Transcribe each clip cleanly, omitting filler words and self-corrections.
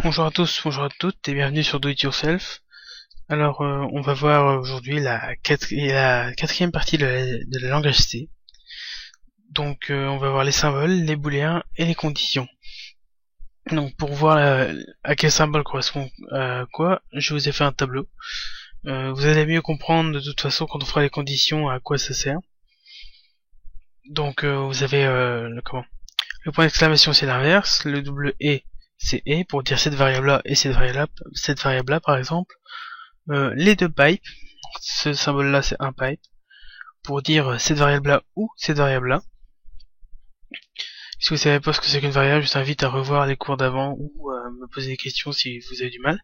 Bonjour à tous, bonjour à toutes et bienvenue sur Do It Yourself. Alors on va voir aujourd'hui la quatrième partie de la langue HT. Donc on va voir les symboles, les booléens et les conditions. Donc pour voir à quel symbole correspond à quoi, je vous ai fait un tableau. Vous allez mieux comprendre de toute façon quand on fera les conditions à quoi ça sert. Donc vous avez le point d'exclamation c'est l'inverse, le double c'est et pour dire cette variable là et cette variable là par exemple. Les deux pipes, ce symbole là c'est un pipe, pour dire cette variable là ou cette variable là. Si vous savez pas ce que c'est qu'une variable, je vous invite à revoir les cours d'avant ou à me poser des questions si vous avez du mal.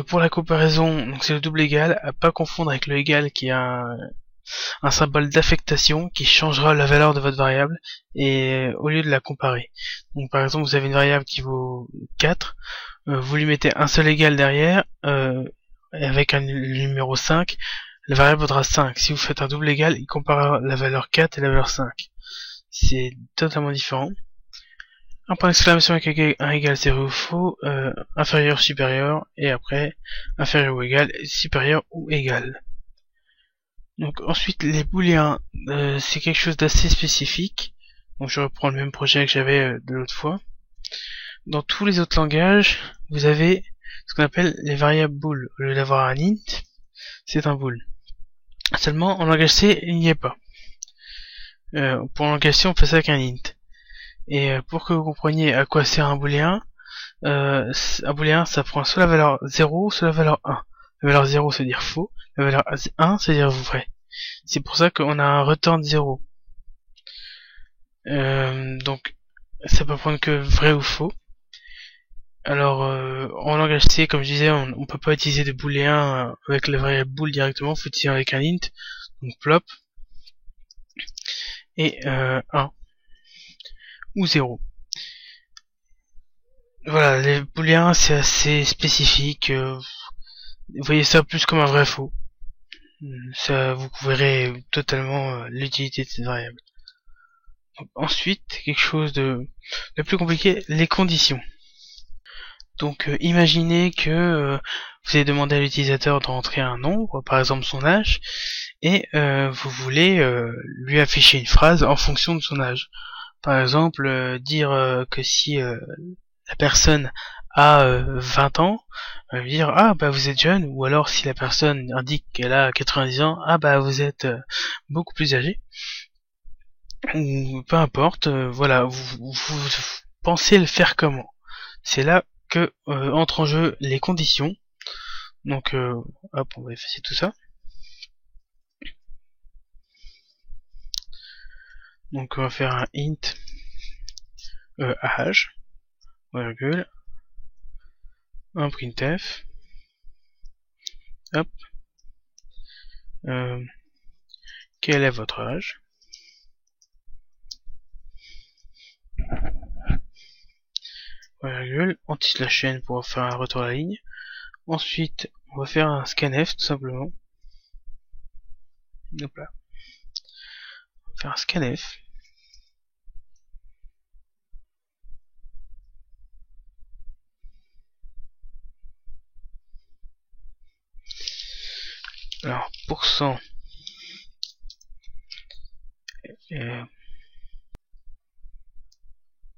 Pour la comparaison, donc c'est le double égal, à pas confondre avec le égal qui est un symbole d'affectation qui changera la valeur de votre variable et au lieu de la comparer. Donc par exemple vous avez une variable qui vaut 4, vous lui mettez un seul égal derrière, avec un numéro 5, la variable vaudra 5. Si vous faites un double égal, il comparera la valeur 4 et la valeur 5. C'est totalement différent. Un point d'exclamation avec un égal, c'est vrai ou faux, inférieur, supérieur, et après, inférieur ou égal, supérieur ou égal. Donc ensuite, les booléens, c'est quelque chose d'assez spécifique. Donc je reprends le même projet que j'avais de l'autre fois. Dans tous les autres langages, vous avez ce qu'on appelle les variables bool. Au lieu d'avoir un int, c'est un bool. Seulement, en langage C, il n'y est pas. Pour langage C, on fait ça avec un int. Et pour que vous compreniez à quoi sert un booléen, ça prend soit la valeur 0, soit la valeur 1. La valeur 0, c'est dire faux. La valeur 1, c'est dire vrai. C'est pour ça qu'on a un return 0. Donc, ça peut prendre que vrai ou faux. Alors, en langage C, comme je disais, on peut pas utiliser de booléen avec la variable bool directement, faut utiliser avec un int, donc plop, et 1, ou 0. Voilà, les booléens, c'est assez spécifique, vous voyez ça plus comme un vrai faux. Ça, vous verrez totalement l'utilité de cette variable. Donc, ensuite, quelque chose de plus compliqué, les conditions. Donc imaginez que vous avez demandé à l'utilisateur de rentrer un nombre, par exemple son âge, et vous voulez lui afficher une phrase en fonction de son âge. Par exemple, dire que si la personne a 20 ans, dire ah bah vous êtes jeune, ou alors si la personne indique qu'elle a 90 ans, ah bah vous êtes beaucoup plus âgé, ou peu importe, voilà, vous pensez le faire comment. C'est là que entrent en jeu les conditions. Donc hop, on va effacer tout ça. Donc on va faire un int âge, virgule, un printf, hop, quel est votre âge, virgule, anti/slash n pour faire un retour à la ligne. Ensuite, on va faire un scanf tout simplement. Hop là. On va faire un scanf. Alors, pourcent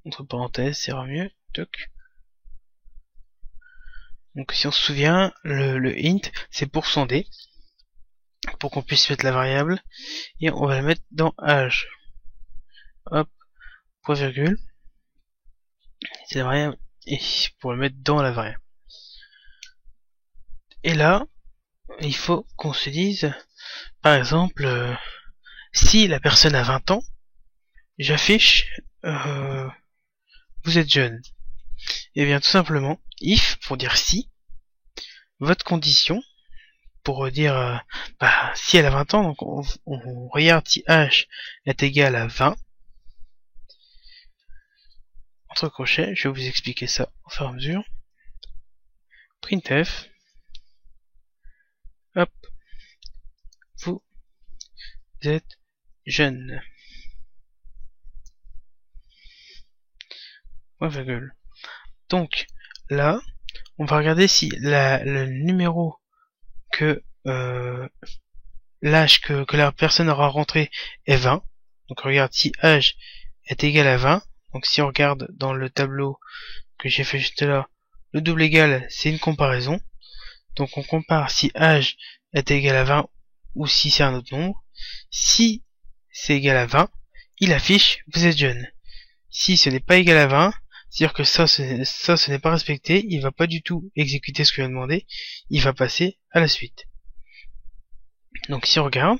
entre parenthèses, c'est mieux. Toc. Donc si on se souvient, le int c'est %d pour qu'on puisse mettre la variable et on va la mettre dans âge. Hop, point virgule, c'est la variable et pour le mettre dans la variable. Et là, il faut qu'on se dise, par exemple, si la personne a 20 ans, j'affiche vous êtes jeune. Et bien tout simplement, if pour dire si, votre condition, pour dire si elle a 20 ans, donc on regarde si h est égal à 20, entre crochets, je vais vous expliquer ça au fur et à mesure. Printf, hop, vous êtes jeune. Point virgule. Donc là, on va regarder si le numéro que l'âge que la personne aura rentré est 20. Donc on regarde si âge est égal à 20. Donc si on regarde dans le tableau que j'ai fait juste là, le double égal, c'est une comparaison. Donc on compare si âge est égal à 20 ou si c'est un autre nombre. Si c'est égal à 20, il affiche vous êtes jeune. Si ce n'est pas égal à 20, c'est-à-dire que ça ce n'est pas respecté, il va pas du tout exécuter ce que je lui ai demandé, il va passer à la suite. Donc si on regarde,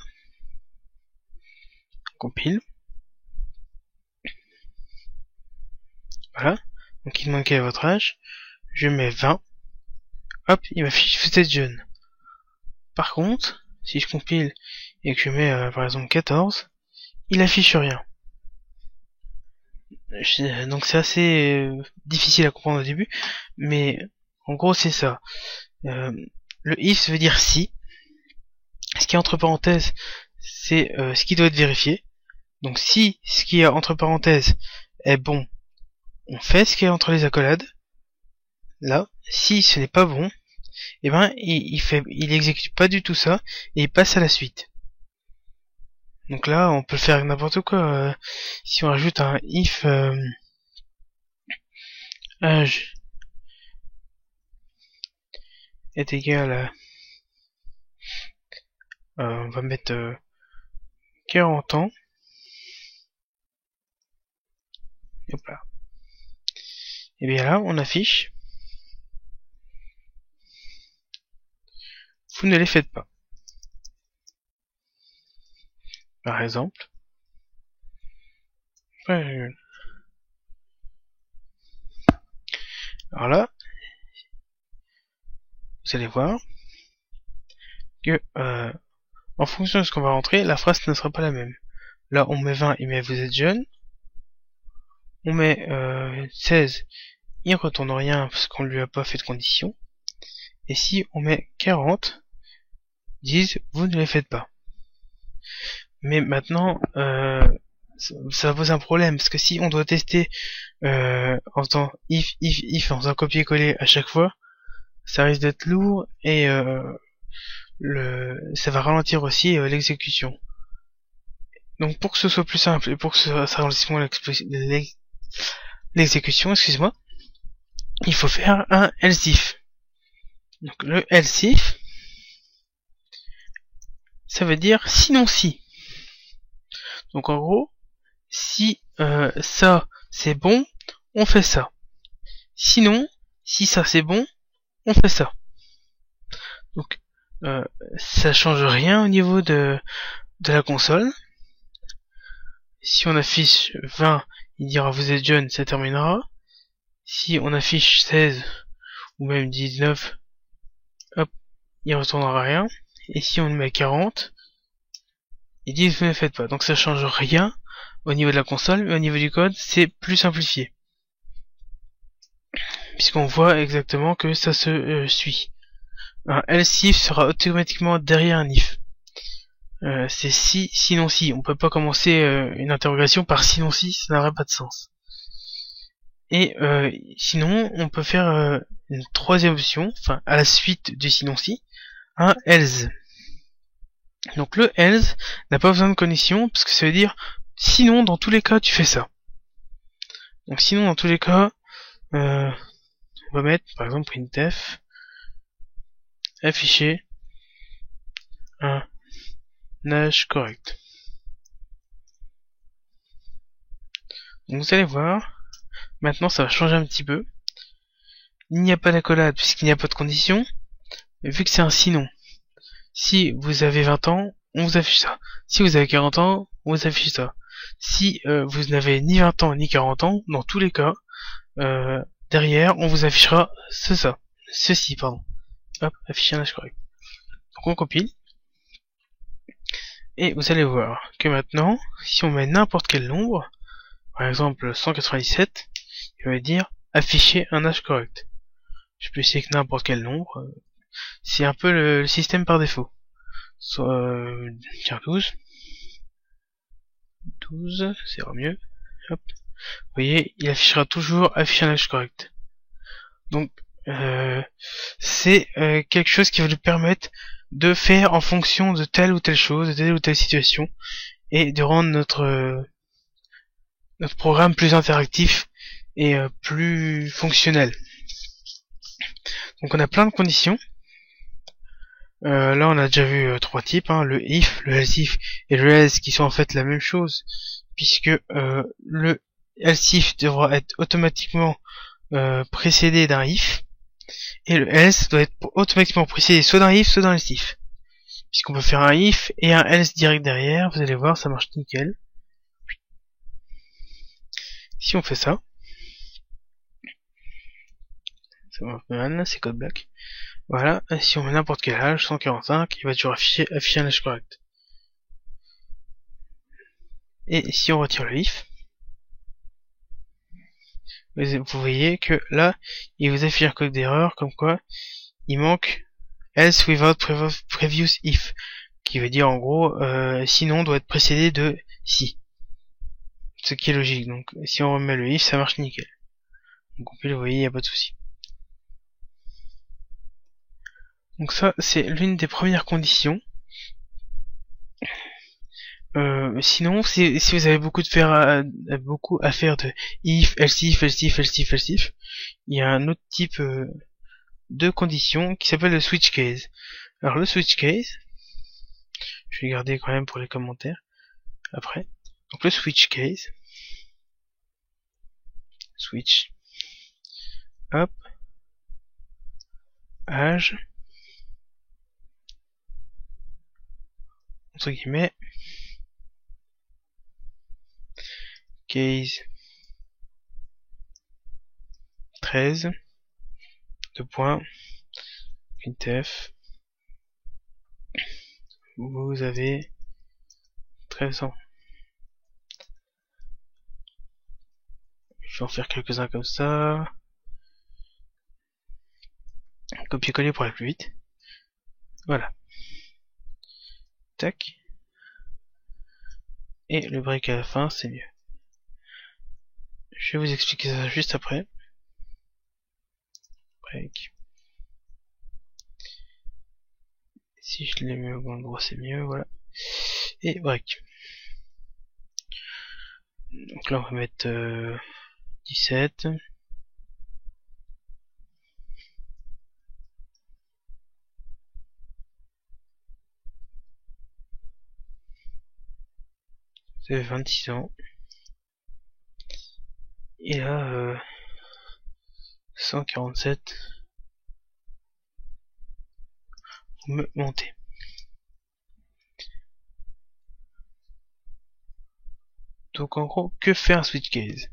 on compile, voilà, donc il demande quel est votre âge, je mets 20, hop, il m'affiche vous êtes jeune. Par contre, si je compile et que je mets par exemple 14, il affiche rien. Donc c'est assez difficile à comprendre au début, mais en gros c'est ça. Le if veut dire si. Ce qui est entre parenthèses, c'est ce qui doit être vérifié. Donc si ce qui est entre parenthèses est bon, on fait ce qui est entre les accolades. Là, si ce n'est pas bon, eh ben il exécute pas du tout ça et il passe à la suite. Donc là, on peut faire avec n'importe quoi. Si on rajoute un if âge est égal à on va mettre 40 ans. Hop là. Et bien là, on affiche. Vous ne les faites pas. Par exemple. Alors là, vous allez voir que en fonction de ce qu'on va rentrer, la phrase ne sera pas la même. Là, on met 20, il met vous êtes jeune. On met 16, il retourne rien parce qu'on lui a pas fait de condition. Et si on met 40, ils disent vous ne les faites pas. Mais maintenant, ça pose un problème parce que si on doit tester en faisant if, en faisant copier-coller à chaque fois, ça risque d'être lourd et ça va ralentir aussi l'exécution. Donc pour que ce soit plus simple et pour que ça ralentisse moins l'exécution, excuse-moi, il faut faire un else if. Donc le else if, ça veut dire sinon si. Donc en gros, si ça c'est bon, on fait ça. Sinon, si ça c'est bon, on fait ça. Donc ça change rien au niveau de la console. Si on affiche 20, il dira vous êtes jeune, ça terminera. Si on affiche 16 ou même 19, hop, il retournera rien. Et si on met 40, ils disent vous ne faites pas. Donc ça change rien au niveau de la console, mais au niveau du code, c'est plus simplifié. Puisqu'on voit exactement que ça se suit. Un else if sera automatiquement derrière un if. C'est si, sinon si. On peut pas commencer une interrogation par sinon si, ça n'aurait pas de sens. Et sinon, on peut faire une troisième option, enfin à la suite du sinon si, un else. Donc le else n'a pas besoin de condition parce que ça veut dire sinon dans tous les cas tu fais ça. Donc sinon dans tous les cas, on va mettre par exemple printf afficher un âge correct. Donc vous allez voir, maintenant ça va changer un petit peu. Il n'y a pas d'accolade puisqu'il n'y a pas de condition, mais vu que c'est un sinon. Si vous avez 20 ans, on vous affiche ça. Si vous avez 40 ans, on vous affiche ça. Si vous n'avez ni 20 ans ni 40 ans, dans tous les cas, derrière, on vous affichera ceci, pardon. Hop, afficher un âge correct. Donc on compile. Et vous allez voir que maintenant, si on met n'importe quel nombre, par exemple 197, il va dire afficher un âge correct. Je peux essayer avec n'importe quel nombre. C'est un peu le système par défaut. Soit 12. 12, c'est mieux. Hop. Vous voyez, il affichera toujours afficher un âge correct. Donc c'est quelque chose qui va nous permettre de faire en fonction de telle ou telle chose, de telle ou telle situation, et de rendre notre programme plus interactif et plus fonctionnel. Donc on a plein de conditions. Là on a déjà vu trois types, hein, le if, le else if et le else, qui sont en fait la même chose, puisque le else if devra être automatiquement précédé d'un if, et le else doit être automatiquement précédé soit d'un if, soit d'un else if. Puisqu'on peut faire un if et un else direct derrière, vous allez voir, ça marche nickel. Si on fait ça marche mal, c'est code black. Voilà, et si on met n'importe quel âge, 145, il va toujours afficher un âge correct. Et si on retire le if, vous voyez que là, il vous affiche un code d'erreur, comme quoi il manque else without previous if, qui veut dire en gros, sinon doit être précédé de si. Ce qui est logique, donc si on remet le if, ça marche nickel. Donc on peut le voir, il n'y a pas de souci. Donc ça, c'est l'une des premières conditions. Sinon, si vous avez beaucoup à faire de if, else if, else if, else if, else if, il y a un autre type de condition qui s'appelle le switch case. Alors le switch case, je vais garder quand même pour les commentaires après. Donc le switch case, switch, hop, âge, entre guillemets, case 13, 2 points, printf, vous avez 13 ans. Je vais en faire quelques-uns comme ça. Copier-coller pour aller plus vite. Voilà. Tac. Et le break à la fin, c'est mieux. Je vais vous expliquer ça juste après. Break. Si je l'ai mis au bon endroit, c'est mieux, voilà. Et break. Donc là, on va mettre 17. C'est 26 ans. Et là, 147. Vous me montez. Donc en gros, que fait un switch case?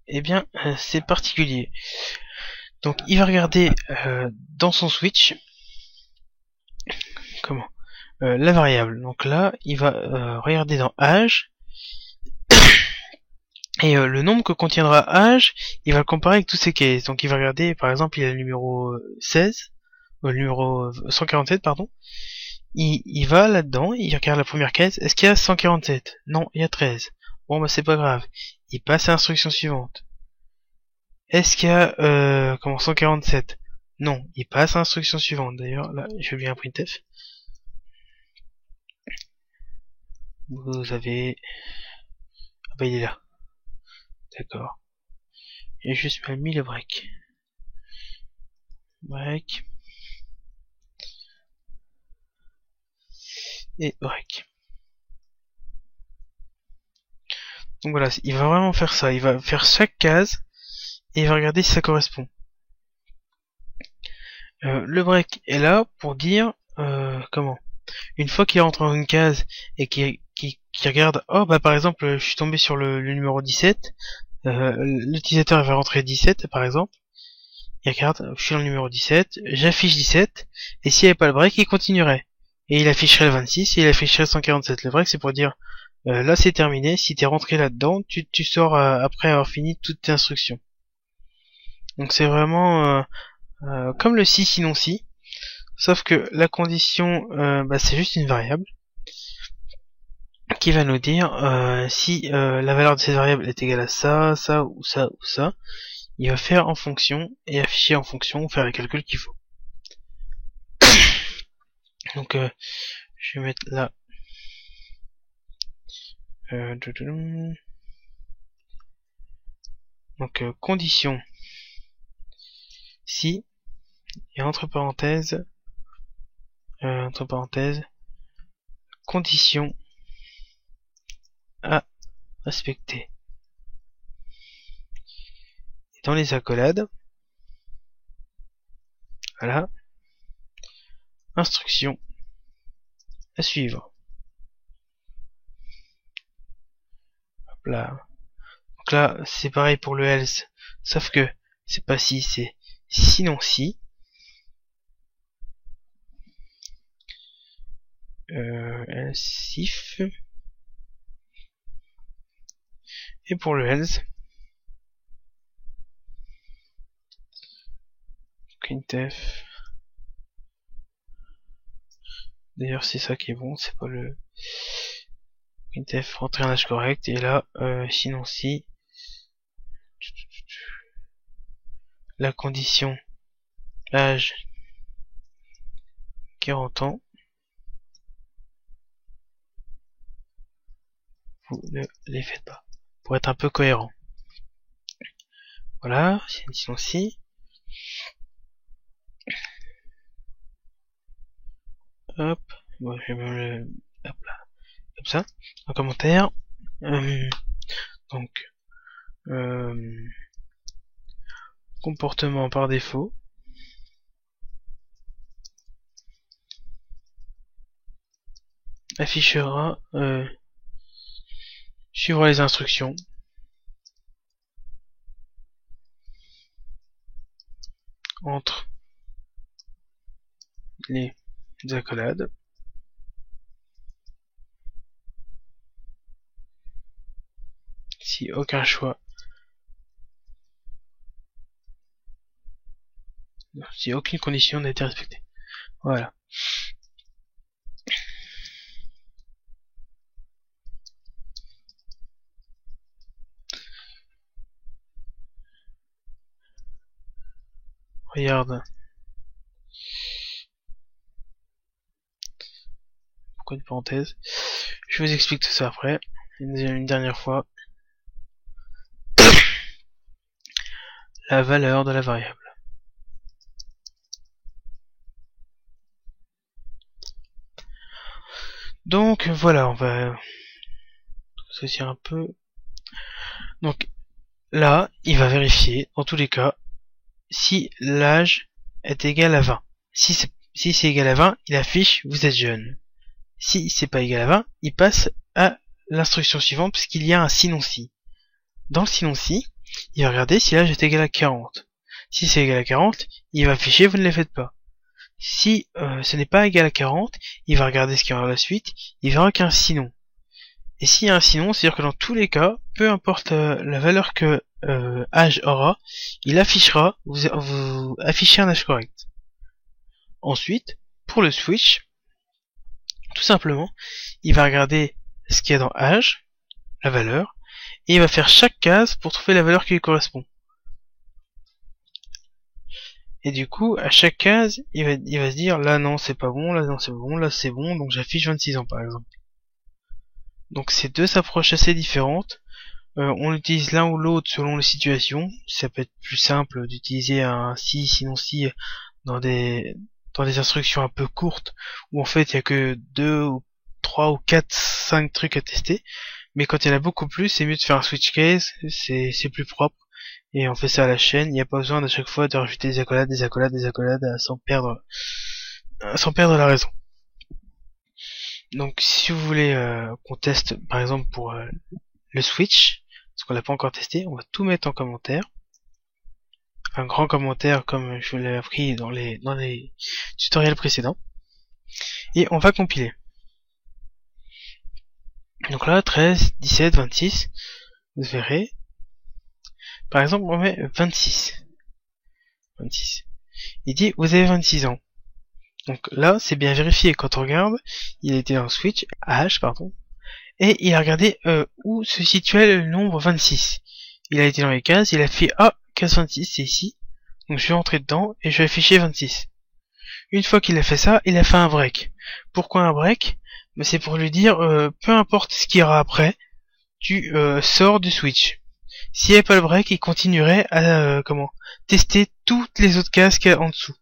Eh bien, c'est particulier. Donc il va regarder dans son switch la variable. Donc là, il va regarder dans âge, et le nombre que contiendra âge, il va le comparer avec tous ses cases. Donc il va regarder, par exemple, il a le numéro 16, le numéro 147, pardon. Il va là-dedans, il regarde la première case, est-ce qu'il y a 147? Non, il y a 13. Bon bah c'est pas grave. Il passe à l'instruction suivante. Est-ce qu'il y a 147? Non, il passe à l'instruction suivante. D'ailleurs, là, je vais bien un printf. Vous avez... Ah bah il est là. D'accord. J'ai juste mis le break. Break. Et break. Donc voilà, il va vraiment faire ça. Il va faire chaque case et il va regarder si ça correspond. Le break est là pour dire une fois qu'il rentre dans une case et qu'il regarde, oh bah par exemple je suis tombé sur le numéro 17, l'utilisateur va rentrer 17 par exemple, il regarde, je suis dans le numéro 17, j'affiche 17, et s'il n'y avait pas le break, il continuerait. Et il afficherait le 26 et il afficherait 147. Le break c'est pour dire, là c'est terminé, si t'es rentré là-dedans, tu sors après avoir fini toutes tes instructions. Donc c'est vraiment comme le si sinon si, sauf que la condition c'est juste une variable qui va nous dire si la valeur de cette variable est égale à ça, ça ou ça ou ça. il va faire en fonction et afficher en fonction, faire les calculs qu'il faut. Donc je vais mettre là donc condition si, et entre parenthèses condition à respecter. Et dans les accolades, voilà, instruction à suivre. Hop là. Donc là, c'est pareil pour le else, sauf que c'est pas si, c'est sinon si. Else if. Et pour le else, printf. D'ailleurs, c'est ça qui est bon, c'est pas le printf rentrer un âge correct. Et là, sinon si la condition âge 40 ans, vous ne les faites pas, pour être un peu cohérent. Voilà, sinon si. Hop, bon, je vais le, hop là, comme ça, en commentaire. Donc, comportement par défaut. Affichera, suivra les instructions. Entre les accolades. Si aucun choix, si aucune condition n'a été respectée. Voilà. Regarde. Pourquoi une parenthèse? Je vous explique tout ça après. Une dernière fois. La valeur de la variable. Donc voilà, on va associer un peu. Donc là, il va vérifier, dans tous les cas, si l'âge est égal à 20. Si c'est égal à 20, il affiche vous êtes jeune. Si c'est pas égal à 20, il passe à l'instruction suivante puisqu'il y a un sinon si. Dans le sinon si, il va regarder si l'âge est égal à 40. Si c'est égal à 40, il va afficher vous ne les faites pas. Si ce n'est pas égal à 40, il va regarder ce qu'il y aura à la suite, il verra qu'il y a un sinon. Et s'il y a un sinon, c'est-à-dire que dans tous les cas, peu importe la valeur que âge aura, il affichera, vous affichez un âge correct. Ensuite, pour le switch, tout simplement, il va regarder ce qu'il y a dans âge, la valeur, et il va faire chaque case pour trouver la valeur qui lui correspond. Et du coup, à chaque case, il va se dire, là non c'est pas bon, là non c'est bon, là c'est bon, donc j'affiche 26 ans par exemple. Donc c'est deux approches assez différentes. On utilise l'un ou l'autre selon les situations. Ça peut être plus simple d'utiliser un si, sinon si dans des instructions un peu courtes où en fait il y a que 2 ou 3 ou 4, 5 trucs à tester. Mais quand il y en a beaucoup plus, c'est mieux de faire un switch case, c'est plus propre. Et on fait ça à la chaîne, il n'y a pas besoin à chaque fois de rajouter des accolades sans perdre la raison. Donc si vous voulez qu'on teste par exemple pour le switch, parce qu'on l'a pas encore testé, on va tout mettre en commentaire. Un grand commentaire comme je l'ai appris dans les tutoriels précédents. Et on va compiler. Donc là, 13, 17, 26, vous verrez. Par exemple, on met 26. Il dit, vous avez 26 ans. Donc là, c'est bien vérifié. Quand on regarde, il était dans switch, H, pardon. Et il a regardé où se situait le nombre 26. Il a été dans les cases, il a fait, ah, case 26, c'est ici. Donc je vais rentrer dedans et je vais afficher 26. Une fois qu'il a fait ça, il a fait un break. Pourquoi un break? C'est pour lui dire, peu importe ce qu'il y aura après, tu sors du switch. S'il n'y avait pas le break, il continuerait à tester toutes les autres cases qu'il y a en dessous.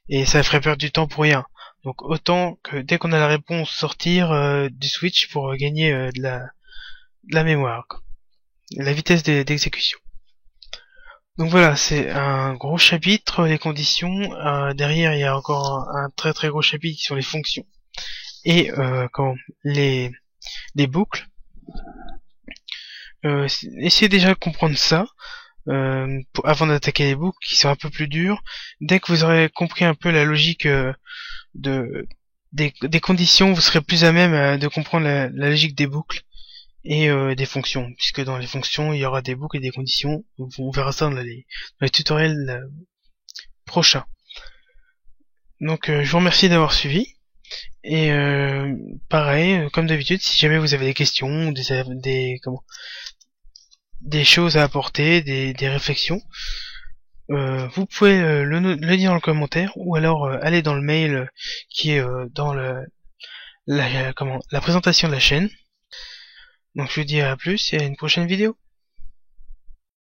Et ça ferait perdre du temps pour rien. Donc autant que dès qu'on a la réponse, sortir du switch pour gagner de la mémoire, quoi. La vitesse d'exécution. Donc voilà, c'est un gros chapitre, les conditions. Derrière, il y a encore un très très gros chapitre qui sont les fonctions. Et les boucles. Essayez déjà de comprendre ça avant d'attaquer les boucles qui sont un peu plus dures. Dès que vous aurez compris un peu la logique des conditions, vous serez plus à même de comprendre la logique des boucles et des fonctions, puisque dans les fonctions il y aura des boucles et des conditions. On verra ça dans les tutoriels prochains. Donc je vous remercie d'avoir suivi. Et pareil, comme d'habitude, si jamais vous avez des questions, des choses à apporter, des réflexions, vous pouvez le dire dans le commentaire, ou alors aller dans le mail qui est dans la présentation de la chaîne. Donc je vous dis à plus et à une prochaine vidéo.